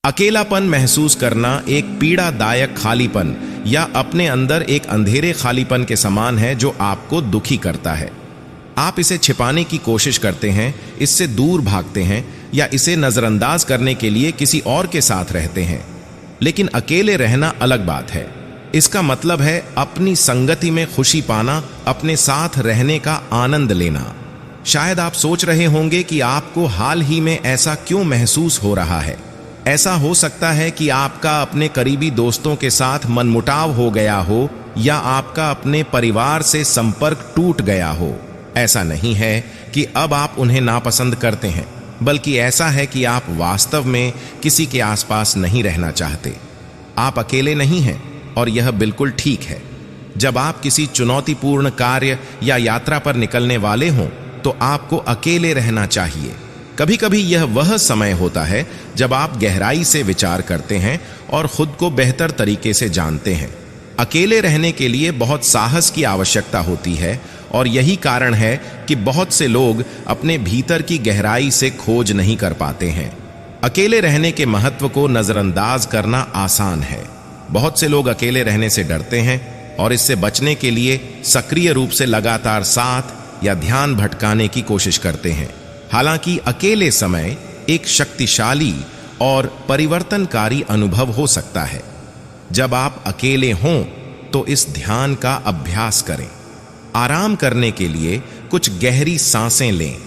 अकेलापन महसूस करना एक पीड़ादायक खालीपन या अपने अंदर एक अंधेरे खालीपन के समान है जो आपको दुखी करता है। आप इसे छिपाने की कोशिश करते हैं, इससे दूर भागते हैं या इसे नजरअंदाज करने के लिए किसी और के साथ रहते हैं। लेकिन अकेले रहना अलग बात है। इसका मतलब है अपनी संगति में खुशी पाना, अपने साथ रहने का आनंद लेना। शायद आप सोच रहे होंगे कि आपको हाल ही में ऐसा क्यों महसूस हो रहा है। ऐसा हो सकता है कि आपका अपने करीबी दोस्तों के साथ मनमुटाव हो गया हो या आपका अपने परिवार से संपर्क टूट गया हो। ऐसा नहीं है कि अब आप उन्हें नापसंद करते हैं, बल्कि ऐसा है कि आप वास्तव में किसी के आसपास नहीं रहना चाहते। आप अकेले नहीं हैं और यह बिल्कुल ठीक है। जब आप किसी चुनौतीपूर्ण कार्य या यात्रा पर निकलने वाले हों तो आपको अकेले रहना चाहिए। कभी कभी यह वह समय होता है जब आप गहराई से विचार करते हैं और खुद को बेहतर तरीके से जानते हैं। अकेले रहने के लिए बहुत साहस की आवश्यकता होती है और यही कारण है कि बहुत से लोग अपने भीतर की गहराई से खोज नहीं कर पाते हैं। अकेले रहने के महत्व को नजरअंदाज करना आसान है। बहुत से लोग अकेले रहने से डरते हैं और इससे बचने के लिए सक्रिय रूप से लगातार साथ या ध्यान भटकाने की कोशिश करते हैं। हालांकि अकेले समय एक शक्तिशाली और परिवर्तनकारी अनुभव हो सकता है। जब आप अकेले हों तो इस ध्यान का अभ्यास करें। आराम करने के लिए कुछ गहरी सांसें लें,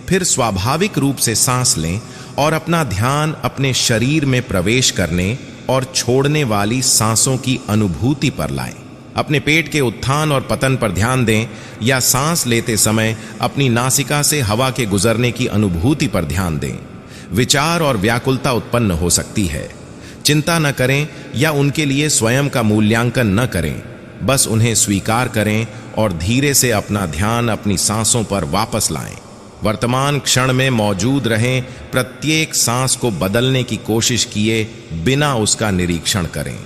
फिर स्वाभाविक रूप से सांस लें और अपना ध्यान अपने शरीर में प्रवेश करने और छोड़ने वाली सांसों की अनुभूति पर लाएं। अपने पेट के उत्थान और पतन पर ध्यान दें या सांस लेते समय अपनी नासिका से हवा के गुजरने की अनुभूति पर ध्यान दें। विचार और व्याकुलता उत्पन्न हो सकती है। चिंता न करें या उनके लिए स्वयं का मूल्यांकन न करें, बस उन्हें स्वीकार करें और धीरे से अपना ध्यान अपनी सांसों पर वापस लाएं। वर्तमान क्षण में मौजूद रहें, प्रत्येक सांस को बदलने की कोशिश किए बिना उसका निरीक्षण करें।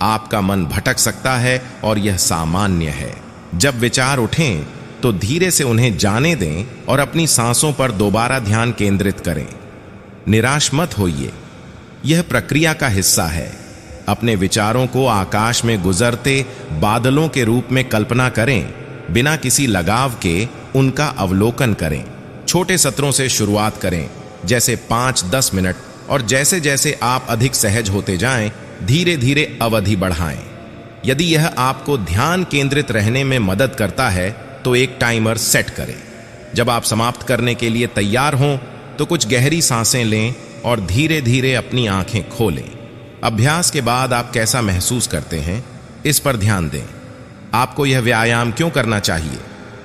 आपका मन भटक सकता है और यह सामान्य है। जब विचार उठें तो धीरे से उन्हें जाने दें और अपनी सांसों पर दोबारा ध्यान केंद्रित करें। निराश मत होइए, यह प्रक्रिया का हिस्सा है। अपने विचारों को आकाश में गुजरते बादलों के रूप में कल्पना करें, बिना किसी लगाव के उनका अवलोकन करें। छोटे सत्रों से शुरुआत करें, जैसे 5-10 मिनट, और जैसे जैसे आप अधिक सहज होते जाएं, धीरे धीरे अवधि बढ़ाएं। यदि यह आपको ध्यान केंद्रित रहने में मदद करता है तो एक टाइमर सेट करें। जब आप समाप्त करने के लिए तैयार हों तो कुछ गहरी सांसें लें और धीरे धीरे अपनी आंखें खोलें। अभ्यास के बाद आप कैसा महसूस करते हैं, इस पर ध्यान दें। आपको यह व्यायाम क्यों करना चाहिए?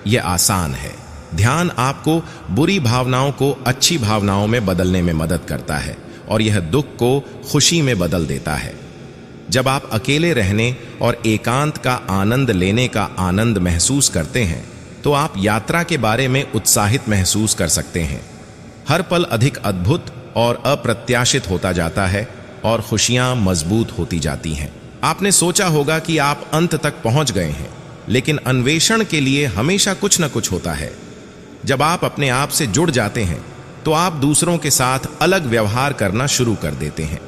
यह आसान है। ध्यान आपको बुरी भावनाओं को अच्छी भावनाओं में बदलने में मदद करता है और यह दुख को खुशी में बदल देता है। जब आप अकेले रहने और एकांत का आनंद लेने का आनंद महसूस करते हैं तो आप यात्रा के बारे में उत्साहित महसूस कर सकते हैं। हर पल अधिक अद्भुत और अप्रत्याशित होता जाता है और खुशियां मजबूत होती जाती हैं। आपने सोचा होगा कि आप अंत तक पहुंच गए हैं, लेकिन अन्वेषण के लिए हमेशा कुछ न कुछ होता है। जब आप अपने आप से जुड़ जाते हैं तो आप दूसरों के साथ अलग व्यवहार करना शुरू कर देते हैं।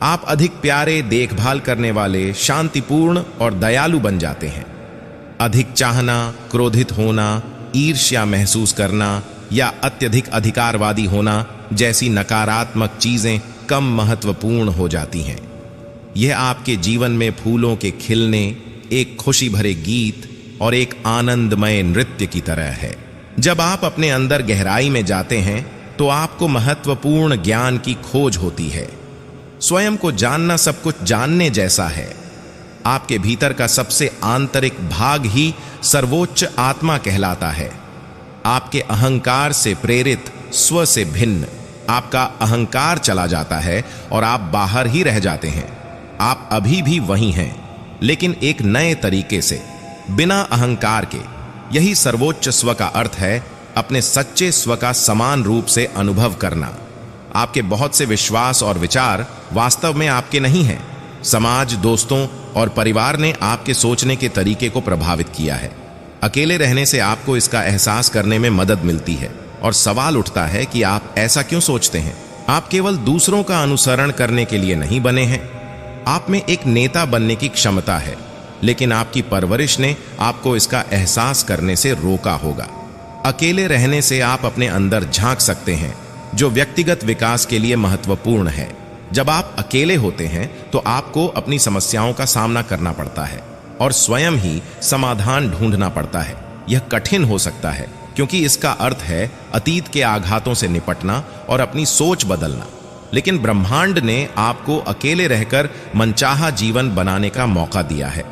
आप अधिक प्यारे, देखभाल करने वाले, शांतिपूर्ण और दयालु बन जाते हैं। अधिक चाहना, क्रोधित होना, ईर्ष्या महसूस करना या अत्यधिक अधिकारवादी होना जैसी नकारात्मक चीजें कम महत्वपूर्ण हो जाती हैं। यह आपके जीवन में फूलों के खिलने, एक खुशी भरे गीत और एक आनंदमय नृत्य की तरह है। जब आप अपने अंदर गहराई में जाते हैं तो आपको महत्वपूर्ण ज्ञान की खोज होती है। स्वयं को जानना सब कुछ जानने जैसा है। आपके भीतर का सबसे आंतरिक भाग ही सर्वोच्च आत्मा कहलाता है। आपके अहंकार से प्रेरित, स्व से भिन्न आपका अहंकार चला जाता है और आप बाहर ही रह जाते हैं। आप अभी भी वही हैं, लेकिन एक नए तरीके से, बिना अहंकार के। यही सर्वोच्च स्व का अर्थ है, अपने सच्चे स्व का समान रूप से अनुभव करना। आपके बहुत से विश्वास और विचार वास्तव में आपके नहीं हैं। समाज, दोस्तों और परिवार ने आपके सोचने के तरीके को प्रभावित किया है। अकेले रहने से आपको इसका एहसास करने में मदद मिलती है और सवाल उठता है कि आप ऐसा क्यों सोचते हैं। आप केवल दूसरों का अनुसरण करने के लिए नहीं बने हैं। आप में एक नेता बनने की क्षमता है, लेकिन आपकी परवरिश ने आपको इसका एहसास करने से रोका होगा। अकेले रहने से आप अपने अंदर झांक सकते हैं, जो व्यक्तिगत विकास के लिए महत्वपूर्ण है। जब आप अकेले होते हैं तो आपको अपनी समस्याओं का सामना करना पड़ता है और स्वयं ही समाधान ढूंढना पड़ता है। यह कठिन हो सकता है, क्योंकि इसका अर्थ है अतीत के आघातों से निपटना और अपनी सोच बदलना। लेकिन ब्रह्मांड ने आपको अकेले रहकर मनचाहा जीवन बनाने का मौका दिया है।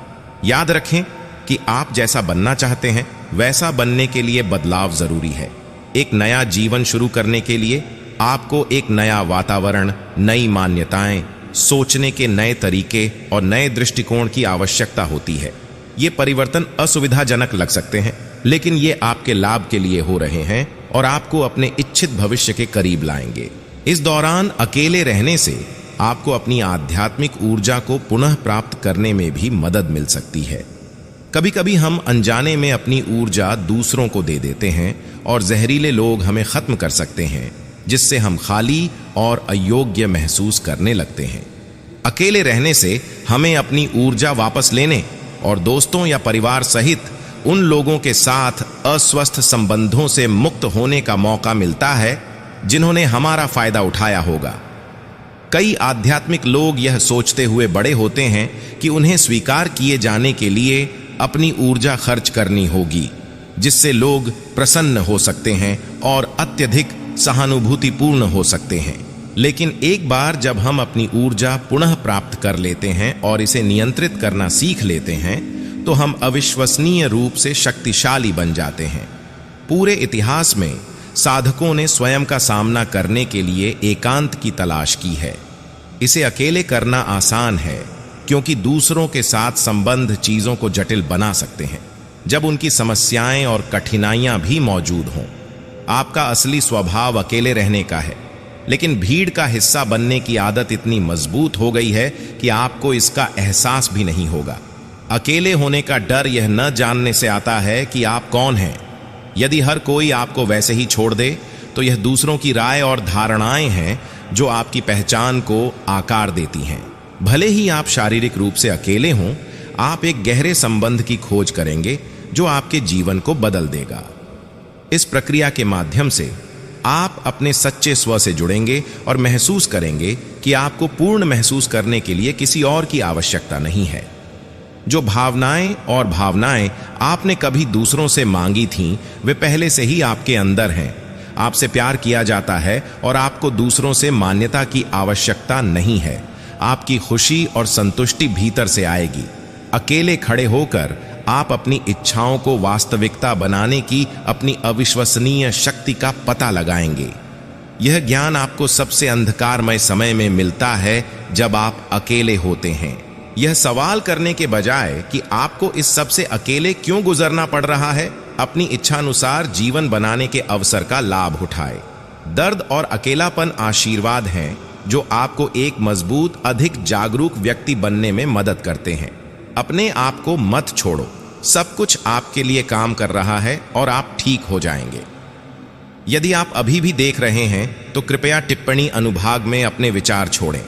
याद रखें कि आप जैसा बनना चाहते हैं वैसा बनने के लिए बदलाव जरूरी है। एक नया जीवन शुरू करने के लिए आपको एक नया वातावरण, नई मान्यताएं, सोचने के नए तरीके और नए दृष्टिकोण की आवश्यकता होती है। ये परिवर्तन असुविधाजनक लग सकते हैं, लेकिन ये आपके लाभ के लिए हो रहे हैं और आपको अपने इच्छित भविष्य के करीब लाएंगे। इस दौरान अकेले रहने से आपको अपनी आध्यात्मिक ऊर्जा को पुनः प्राप्त करने में भी मदद मिल सकती है। कभी कभी हम अनजाने में अपनी ऊर्जा दूसरों को दे देते हैं और जहरीले लोग हमें खत्म कर सकते हैं, जिससे हम खाली और अयोग्य महसूस करने लगते हैं। अकेले रहने से हमें अपनी ऊर्जा वापस लेने और दोस्तों या परिवार सहित उन लोगों के साथ अस्वस्थ संबंधों से मुक्त होने का मौका मिलता है जिन्होंने हमारा फायदा उठाया होगा। कई आध्यात्मिक लोग यह सोचते हुए बड़े होते हैं कि उन्हें स्वीकार किए जाने के लिए अपनी ऊर्जा खर्च करनी होगी, जिससे लोग प्रसन्न हो सकते हैं और अत्यधिक सहानुभूतिपूर्ण हो सकते हैं। लेकिन एक बार जब हम अपनी ऊर्जा पुनः प्राप्त कर लेते हैं और इसे नियंत्रित करना सीख लेते हैं, तो हम अविश्वसनीय रूप से शक्तिशाली बन जाते हैं। पूरे इतिहास में साधकों ने स्वयं का सामना करने के लिए एकांत की तलाश की है। इसे अकेले करना आसान है, क्योंकि दूसरों के साथ संबंध चीजों को जटिल बना सकते हैं, जब उनकी समस्याएं और कठिनाइयां भी मौजूद हों। आपका असली स्वभाव अकेले रहने का है, लेकिन भीड़ का हिस्सा बनने की आदत इतनी मजबूत हो गई है कि आपको इसका एहसास भी नहीं होगा। अकेले होने का डर यह न जानने से आता है कि आप कौन हैं। यदि हर कोई आपको वैसे ही छोड़ दे, तो यह दूसरों की राय और धारणाएं हैं जो आपकी पहचान को आकार देती हैं। भले ही आप शारीरिक रूप से अकेले हों, आप एक गहरे संबंध की खोज करेंगे जो आपके जीवन को बदल देगा। इस प्रक्रिया के माध्यम से आप अपने सच्चे स्व से जुड़ेंगे और महसूस करेंगे कि आपको पूर्ण महसूस करने के लिए किसी और की आवश्यकता नहीं है। जो भावनाएं आपने कभी दूसरों से मांगी थीं, वे पहले से ही आपके अंदर हैं। आपसे प्यार किया जाता है और आपको दूसरों से मान्यता की आवश्यकता नहीं है। आपकी खुशी और संतुष्टि भीतर से आएगी। अकेले खड़े होकर आप अपनी इच्छाओं को वास्तविकता बनाने की अपनी अविश्वसनीय शक्ति का पता लगाएंगे। यह ज्ञान आपको सबसे अंधकारमय समय में मिलता है, जब आप अकेले होते हैं। यह सवाल करने के बजाय कि आपको इस सबसे अकेले क्यों गुजरना पड़ रहा है, अपनी इच्छानुसार जीवन बनाने के अवसर का लाभ उठाए। दर्द और अकेलापन आशीर्वाद हैं जो आपको एक मजबूत, अधिक जागरूक व्यक्ति बनने में मदद करते हैं। अपने आप को मत छोड़ो, सब कुछ आपके लिए काम कर रहा है और आप ठीक हो जाएंगे। यदि आप अभी भी देख रहे हैं तो कृपया टिप्पणी अनुभाग में अपने विचार छोड़ें।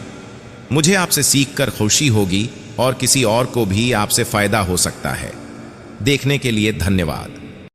मुझे आपसे सीखकर खुशी होगी और किसी और को भी आपसे फायदा हो सकता है। देखने के लिए धन्यवाद।